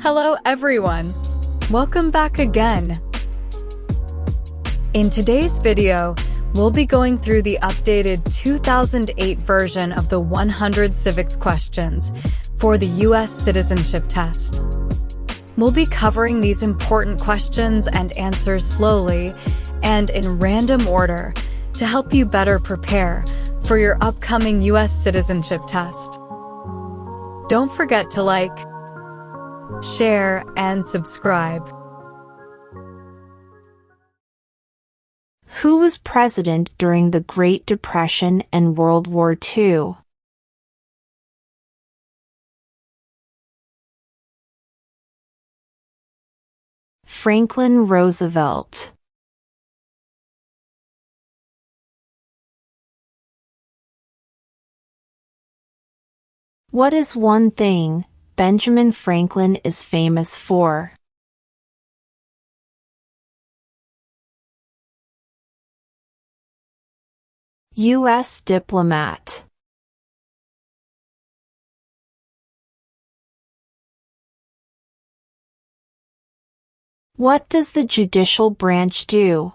Hello everyone! Welcome back again! In today's video, we'll be going through the updated 2008 version of the 100 civics questions for the U.S. Citizenship Test. We'll be covering these important questions and answers slowly and in random order to help you better prepare for your upcoming U.S. Citizenship Test. Don't forget to like, share, and subscribe. Who was president during the Great Depression and World War II? Franklin Roosevelt. What is one thing Benjamin Franklin is famous for? U.S. diplomat. What does the judicial branch do?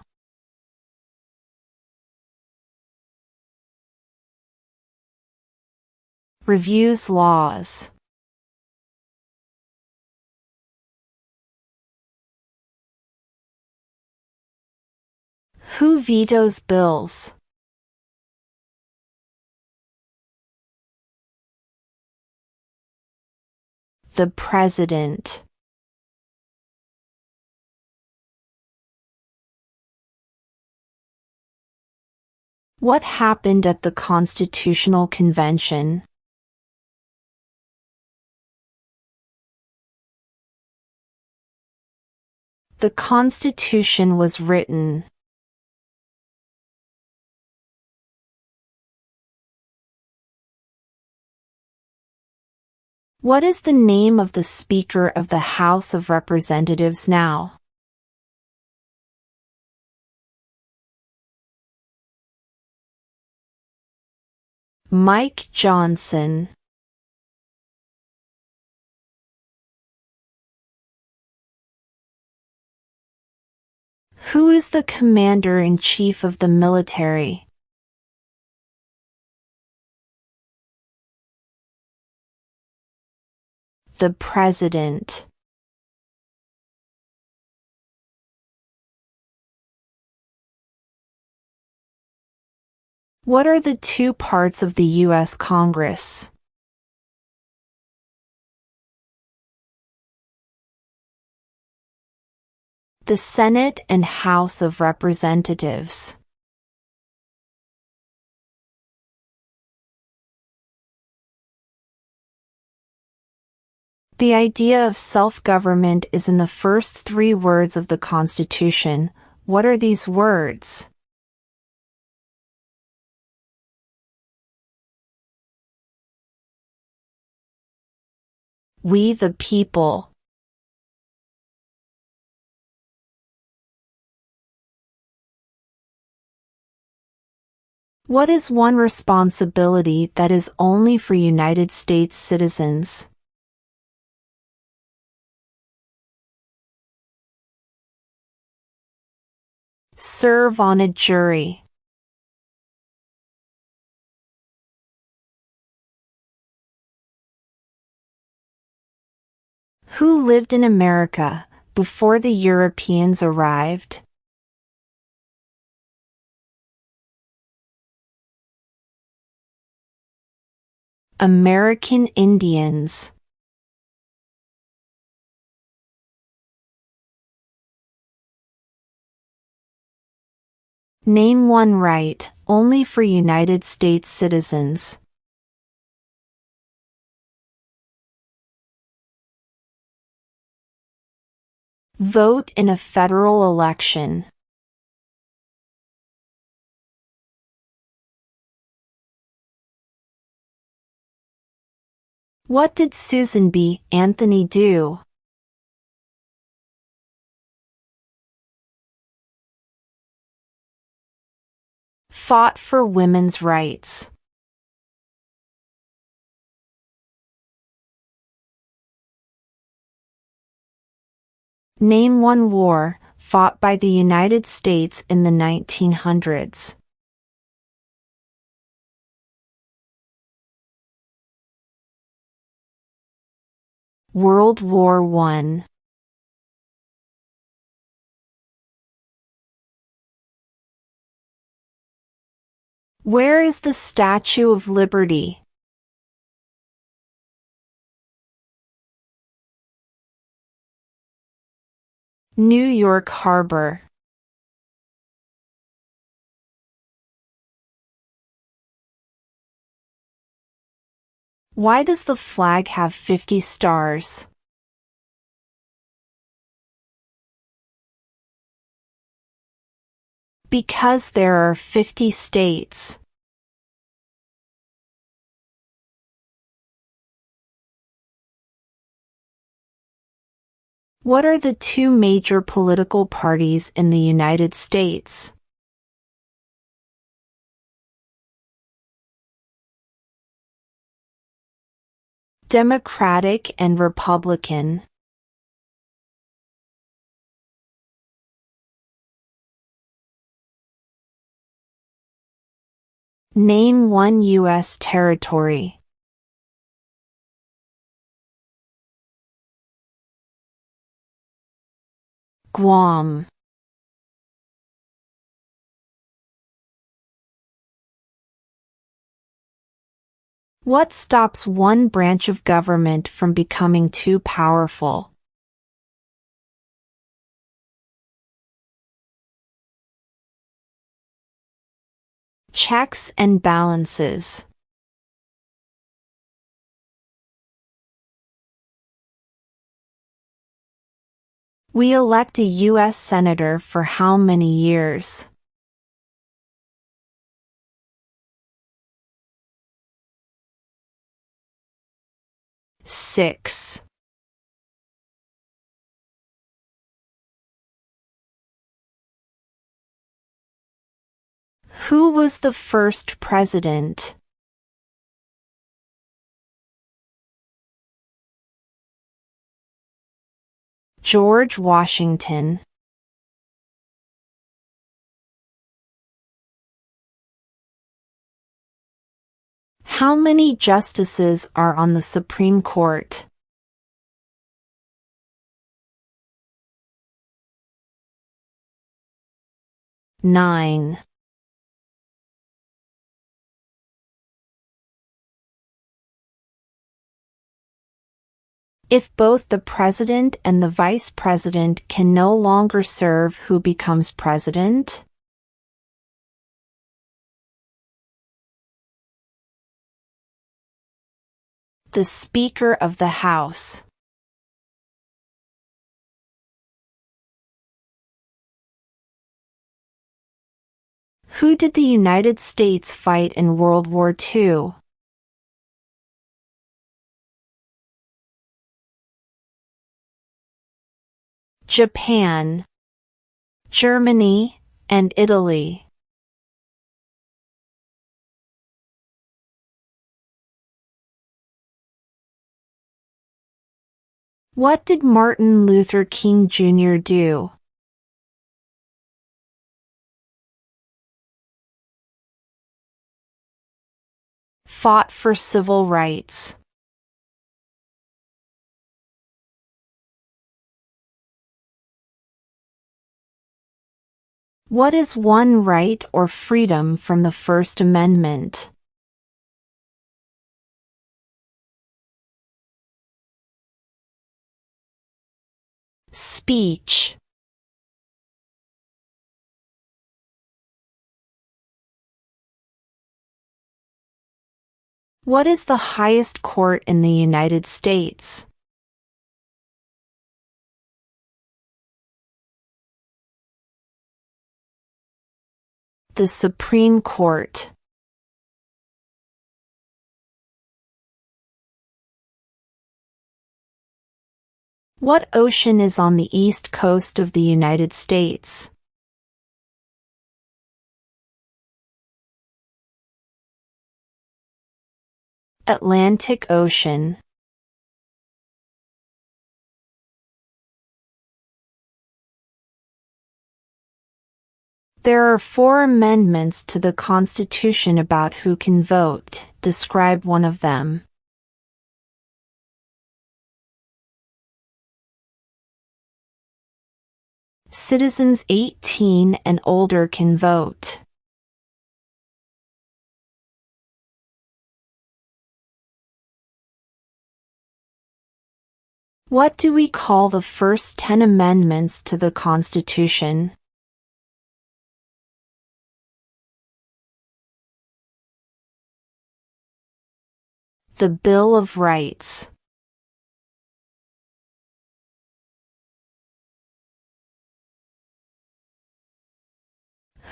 Reviews laws. Who vetoes bills? The President. What happened at the Constitutional Convention? The Constitution was written. What is the name of the Speaker of the House of Representatives now? Mike Johnson. Who is the Commander-in-Chief of the military? The President. What are the two parts of the U.S. Congress? The Senate and House of Representatives. The idea of self-government is in the first three words of the Constitution. What are these words? We the people. What is one responsibility that is only for United States citizens? Serve on a jury. Who lived in America before the Europeans arrived? American Indians. Name one right only for United States citizens. Vote in a federal election. What did Susan B. Anthony do? Fought for women's rights. Name one war fought by the United States in the 1900s. World War I. Where is the Statue of Liberty? New York Harbor. Why does the flag have 50 stars? Because there are 50 states. What are the two major political parties in the United States? Democratic and Republican. Name one U.S. territory. Guam. What stops one branch of government from becoming too powerful? Checks and balances. We elect a U.S. Senator for how many years? 6. Who was the first president? George Washington. How many justices are on the Supreme Court? 9. If both the president and the vice president can no longer serve, who becomes president? The Speaker of the House. Who did the United States fight in World War II? Japan, Germany, and Italy. What did Martin Luther King Jr. do? Fought for civil rights. What is one right or freedom from the First Amendment? Speech. What is the highest court in the United States? The Supreme Court. What ocean is on the east coast of the United States? Atlantic Ocean. There are 4 amendments to the Constitution about who can vote. Describe one of them. Citizens 18 and older can vote. What do we call the first 10 amendments to the Constitution? The Bill of Rights.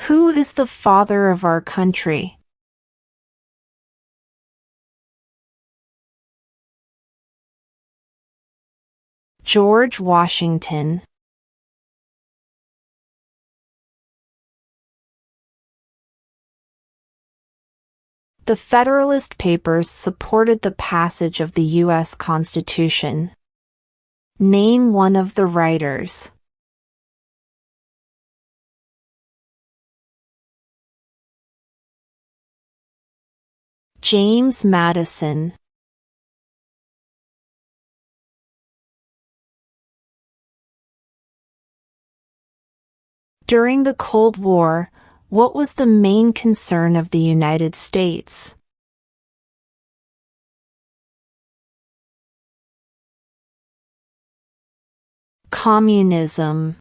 Who is the father of our country? George Washington. The Federalist Papers supported the passage of the U.S. Constitution. Name one of the writers. James Madison. During the Cold War, what was the main concern of the United States? Communism.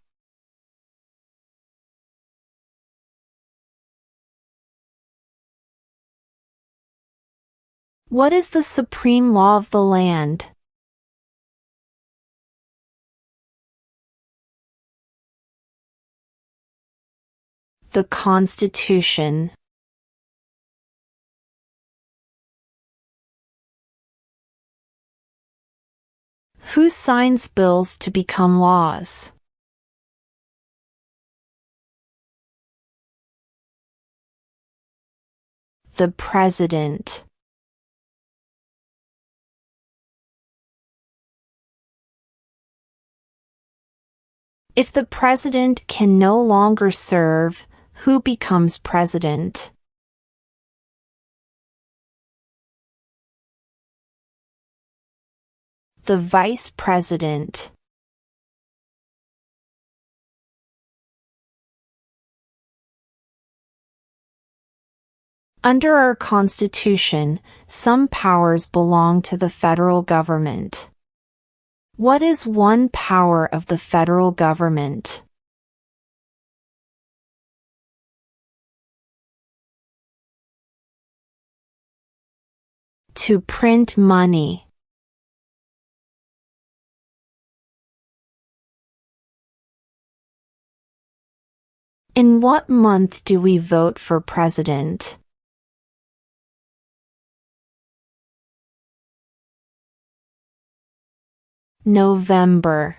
What is the supreme law of the land? The Constitution. Who signs bills to become laws? The President. If the President can no longer serve, who becomes President? The Vice President. Under our Constitution, some powers belong to the federal government. What is one power of the federal government? To print money. In what month do we vote for president? November.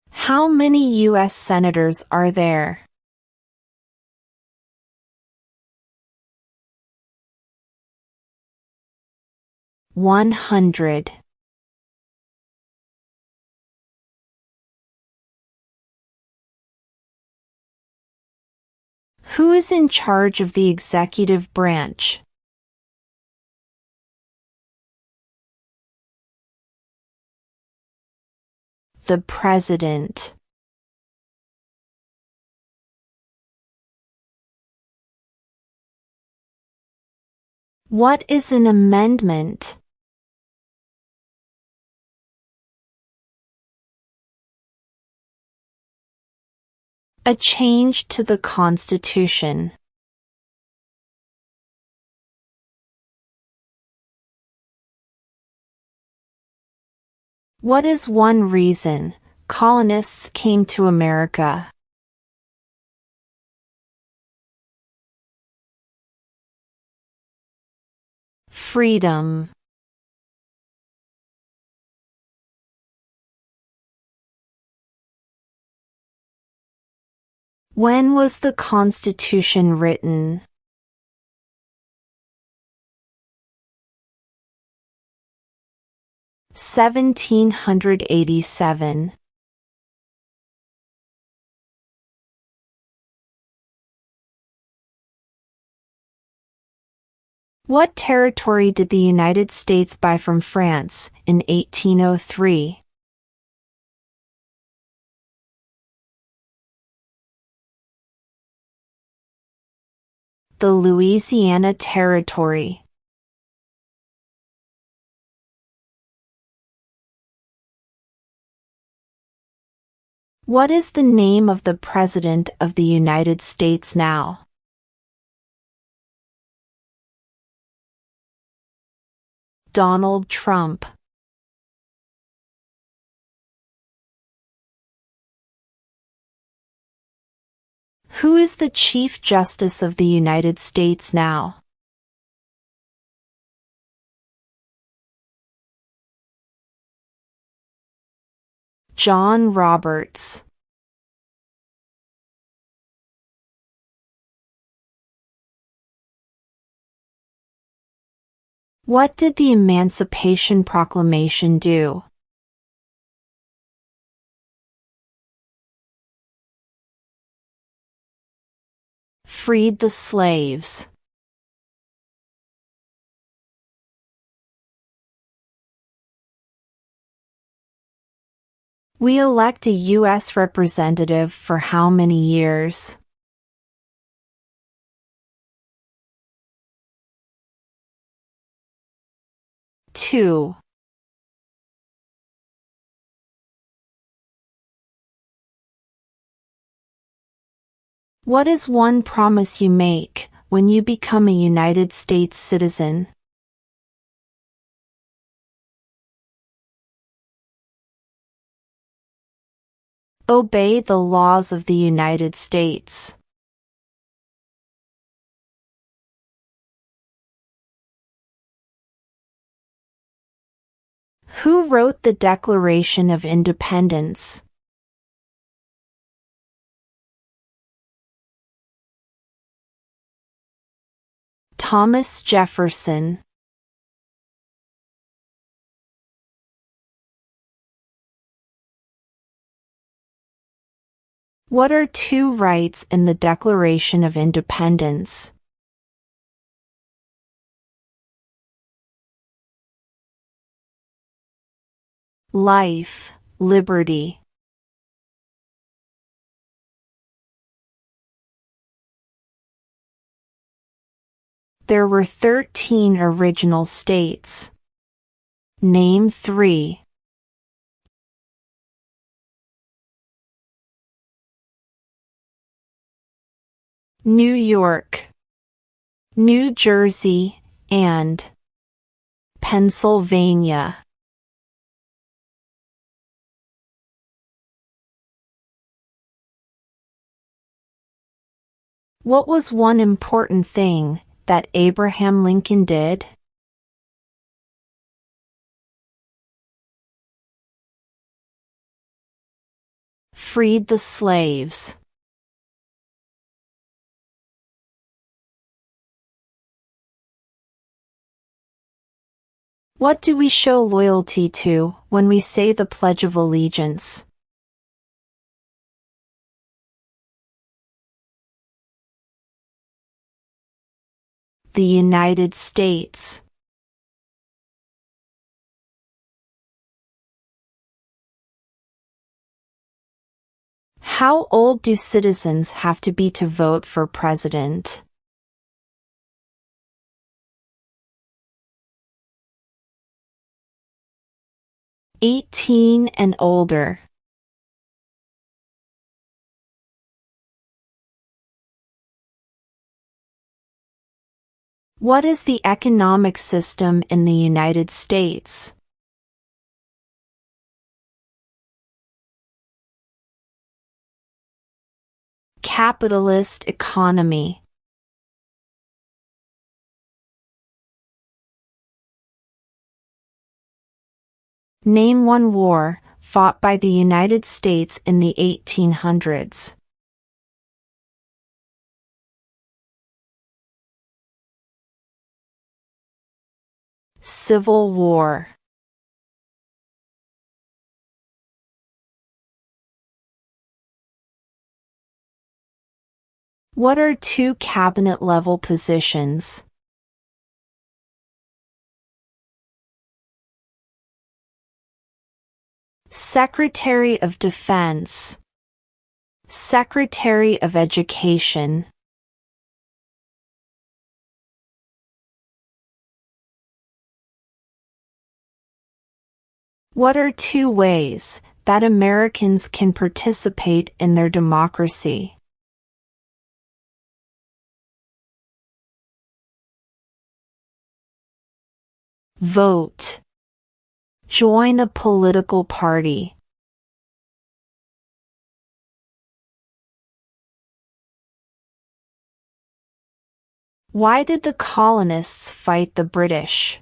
How many U.S. senators are there? $100. Who is in charge of the executive branch? The President. What is an amendment? A change to the Constitution. What is one reason colonists came to America? Freedom. When was the Constitution written? 1787. What territory did the United States buy from France in 1803? The Louisiana Territory. What is the name of the President of the United States now? Donald Trump. Who is the Chief Justice of the United States now? John Roberts. What did the Emancipation Proclamation do? Freed the slaves. We elect a U.S. representative for how many years? 2. What is one promise you make when you become a United States citizen? Obey the laws of the United States. Who wrote the Declaration of Independence? Thomas Jefferson. What are two rights in the Declaration of Independence? Life, liberty. There were 13 original states. Name 3. New York, New Jersey, and Pennsylvania. What was one important thing that Abraham Lincoln did? Freed the slaves. What do we show loyalty to when we say the Pledge of Allegiance? The United States. How old do citizens have to be to vote for president? 18 and older. What is the economic system in the United States? Capitalist economy. Name one war fought by the United States in the 1800s. Civil War. What are two cabinet-level positions? Secretary of Defense, Secretary of Education. What are two ways that Americans can participate in their democracy? Vote. Join a political party. Why did the colonists fight the British?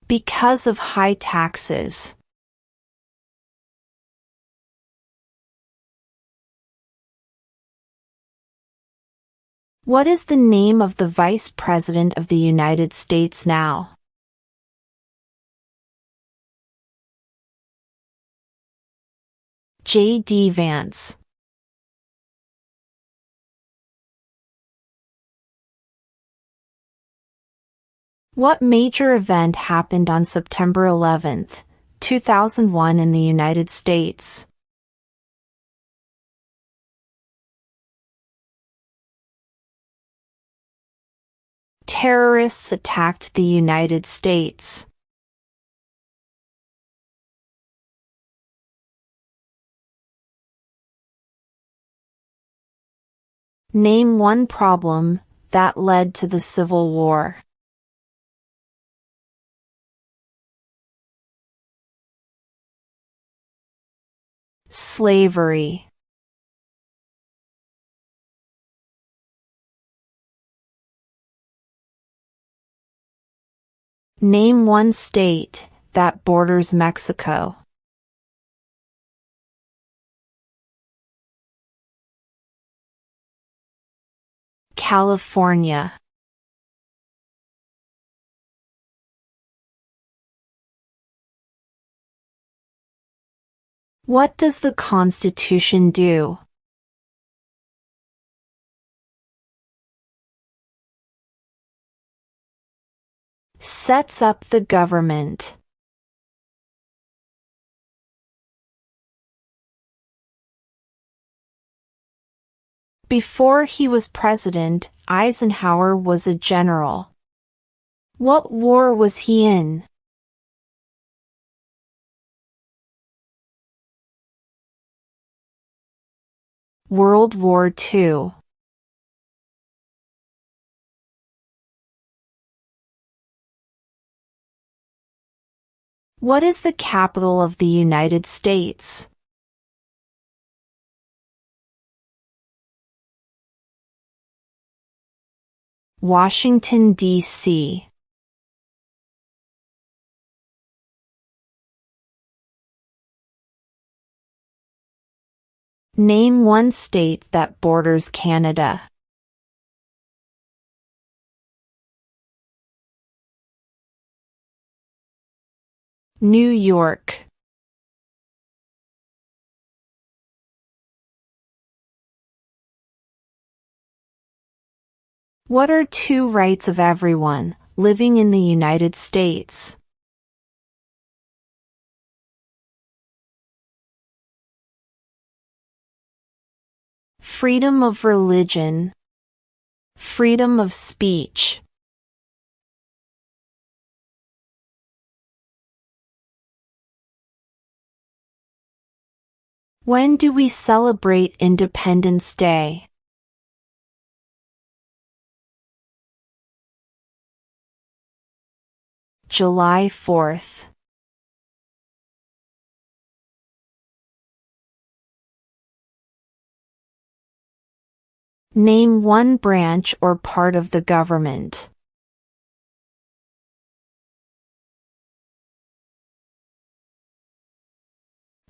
Because of high taxes. What is the name of the Vice President of the United States now? J.D. Vance. What major event happened on September 11, 2001 in the United States? Terrorists attacked the United States. Name one problem that led to the Civil War. Slavery. Name one state that borders Mexico. California. What does the Constitution do? Sets up the government. Before he was president, Eisenhower was a general. What war was he in? World War II. What is the capital of the United States? Washington, D.C. Name one state that borders Canada. New York. What are two rights of everyone living in the United States? Freedom of religion, freedom of speech. When do we celebrate Independence Day? July 4th. Name one branch or part of the government.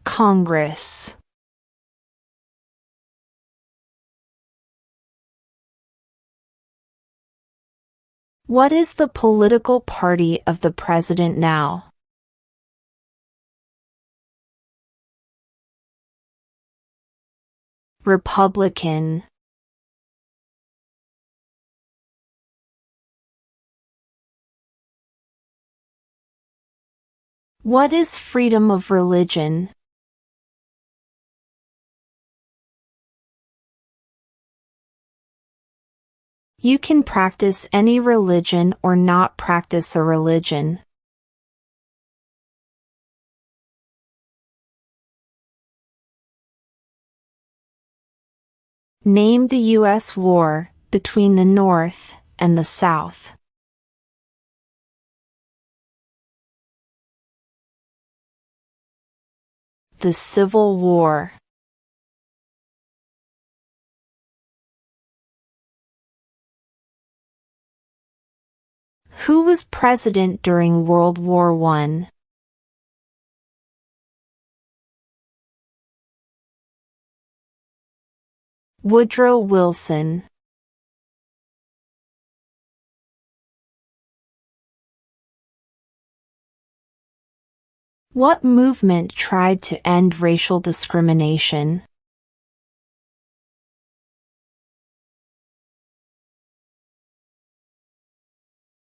Congress. What is the political party of the president now? Republican. What is freedom of religion? You can practice any religion or not practice a religion. Name the U.S. war between the North and the South. The Civil War. Who was president during World War I? Woodrow Wilson. What movement tried to end racial discrimination?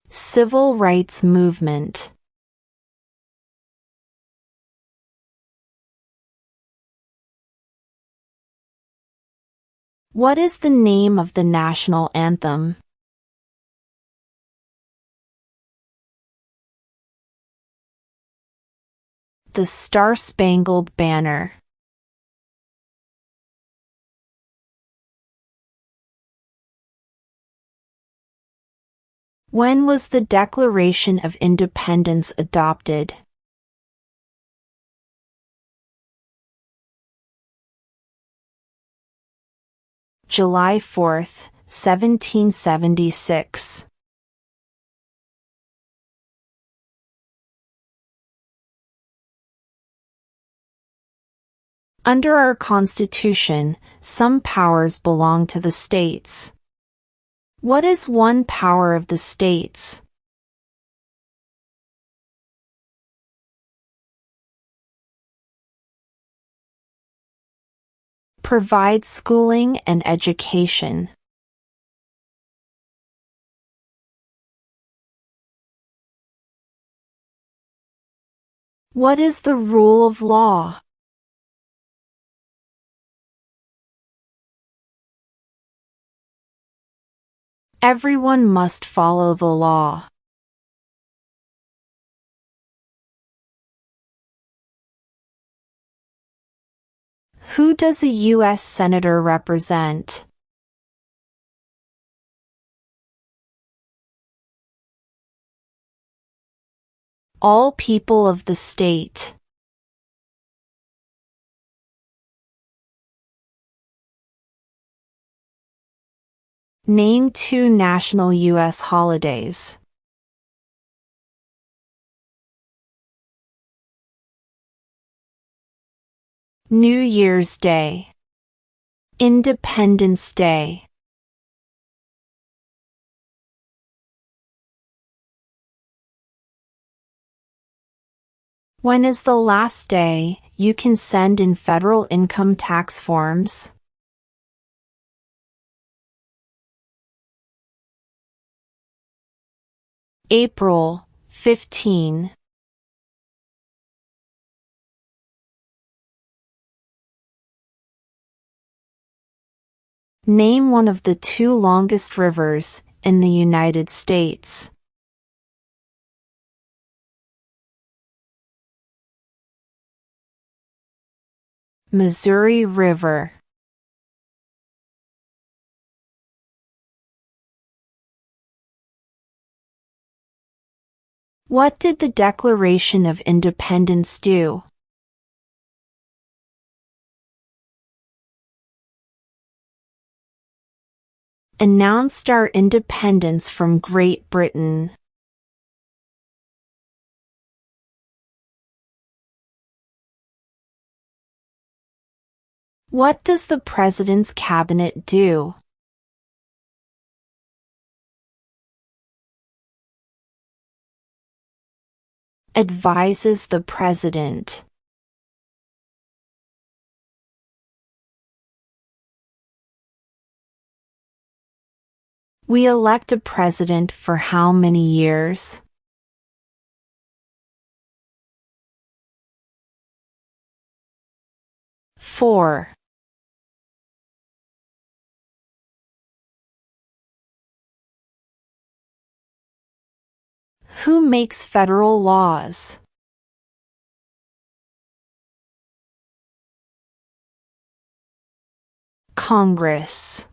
Civil rights movement. What is the name of the national anthem? The Star-Spangled Banner. When was the Declaration of Independence adopted? July 4, 1776. Under our Constitution, some powers belong to the states. What is one power of the states? Provide schooling and education. What is the rule of law? Everyone must follow the law. Who does a U.S. Senator represent? All people of the state. Name 2 national U.S. holidays. New Year's Day. Independence Day. When is the last day you can send in federal income tax forms? April 15. Name one of the 2 longest rivers in the United States. Missouri River. What did the Declaration of Independence do? Announced our independence from Great Britain. What does the President's Cabinet do? Advises the President. We elect a president for how many years? Four. Who makes federal laws? Congress.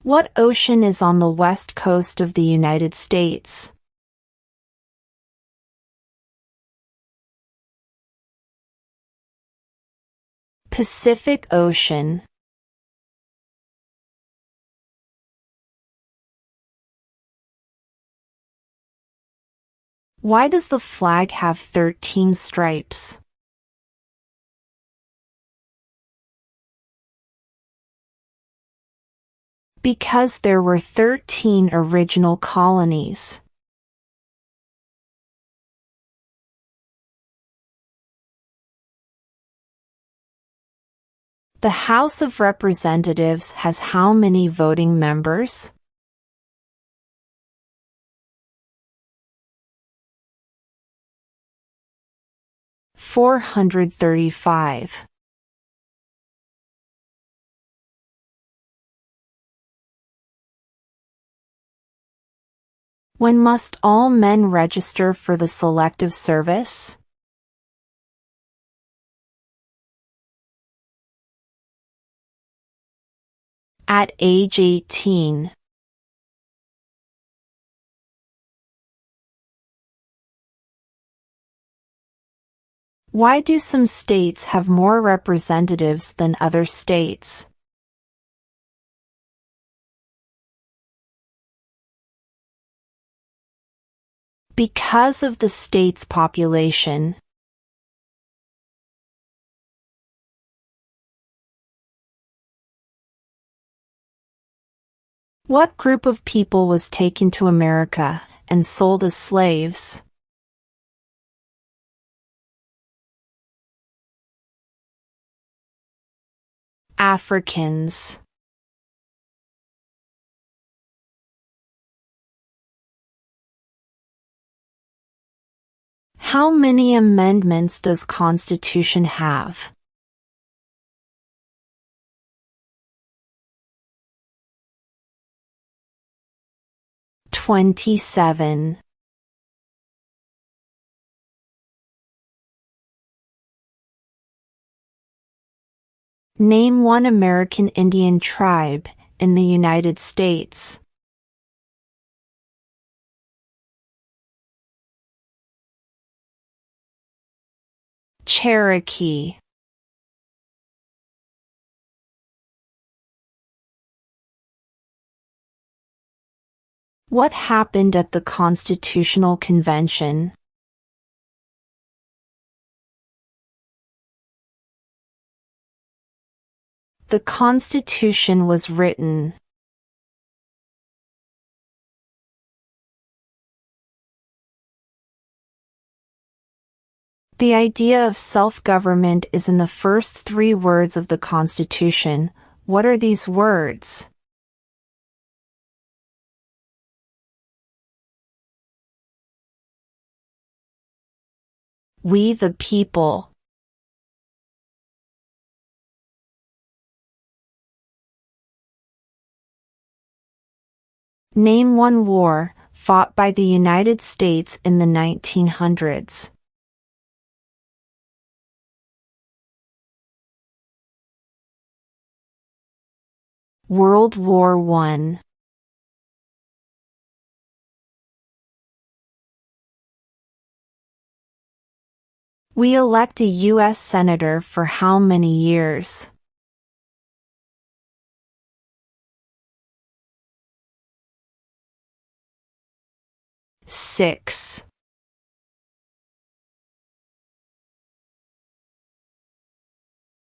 What ocean is on the west coast of the United States? Pacific Ocean. Why does the flag have 13 stripes? Because there were 13 original colonies. The House of Representatives has how many voting members? $435. When must all men register for the Selective Service? At age 18. Why do some states have more representatives than other states? Because of the state's population. What group of people was taken to America and sold as slaves? Africans. How many amendments does Constitution have? 27. Name one American Indian tribe in the United States. Cherokee. What happened at the Constitutional Convention? The Constitution was written. The idea of self-government is in the first 3 words of the Constitution. What are these words? We the people. Name one war fought by the United States in the 1900s. World War I. We elect a U.S. Senator for how many years? 6.